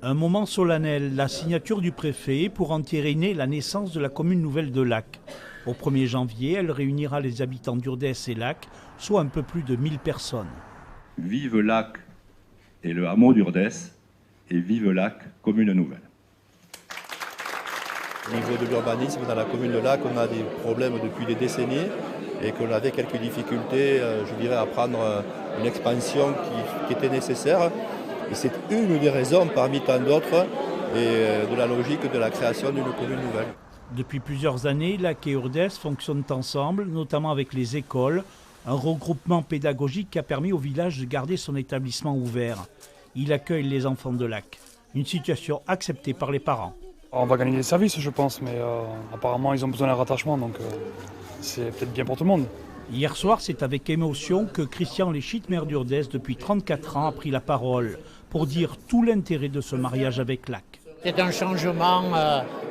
Un moment solennel, la signature du préfet pour entériner la naissance de la commune nouvelle de Lac. Au 1er janvier, elle réunira les habitants d'Urdès et Lac, soit un peu plus de 1000 personnes. Vive Lac et le hameau d'Urdès, et vive Lac, commune nouvelle. Au niveau de l'urbanisme, dans la commune de Lac, on a des problèmes depuis des décennies et qu'on avait quelques difficultés, je dirais, à prendre une expansion qui était nécessaire. Et c'est une des raisons, parmi tant d'autres, de la logique de la création d'une commune nouvelle. Depuis plusieurs années, Lac et Urdès fonctionnent ensemble, notamment avec les écoles, un regroupement pédagogique qui a permis au village de garder son établissement ouvert. Il accueille les enfants de Lac, une situation acceptée par les parents. On va gagner des services, je pense, mais apparemment ils ont besoin d'un rattachement, donc c'est peut-être bien pour tout le monde. Hier soir, c'est avec émotion que Christian Léchit, maire d'Urdès depuis 34 ans, a pris la parole pour dire tout l'intérêt de ce mariage avec Lac. C'est un changement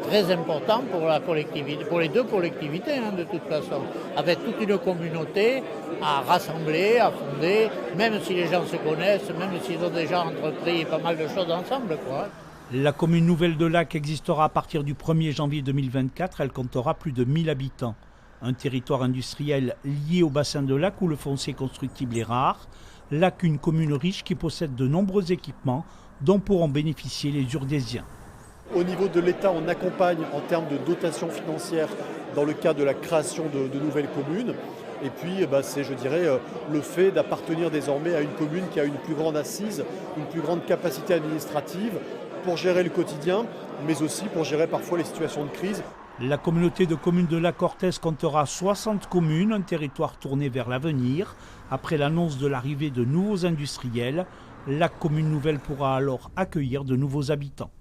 très important pour la collectivité, pour les deux collectivités de toute façon, avec toute une communauté à rassembler, à fonder, même si les gens se connaissent, même s'ils ont déjà entrepris pas mal de choses ensemble, quoi. La commune nouvelle de Lac existera à partir du 1er janvier 2024. Elle comptera plus de 1000 habitants. Un territoire industriel lié au bassin de Lac où le foncier constructible est rare. Lac, une commune riche qui possède de nombreux équipements dont pourront bénéficier les Urdésiens. Au niveau de l'État, on accompagne en termes de dotation financière dans le cadre de la création de nouvelles communes. Et puis, c'est, je dirais, le fait d'appartenir désormais à une commune qui a une plus grande assise, une plus grande capacité administrative pour gérer le quotidien, mais aussi pour gérer parfois les situations de crise. La communauté de communes de Lac-Orthez comptera 60 communes, un territoire tourné vers l'avenir. Après l'annonce de l'arrivée de nouveaux industriels, la commune nouvelle pourra alors accueillir de nouveaux habitants.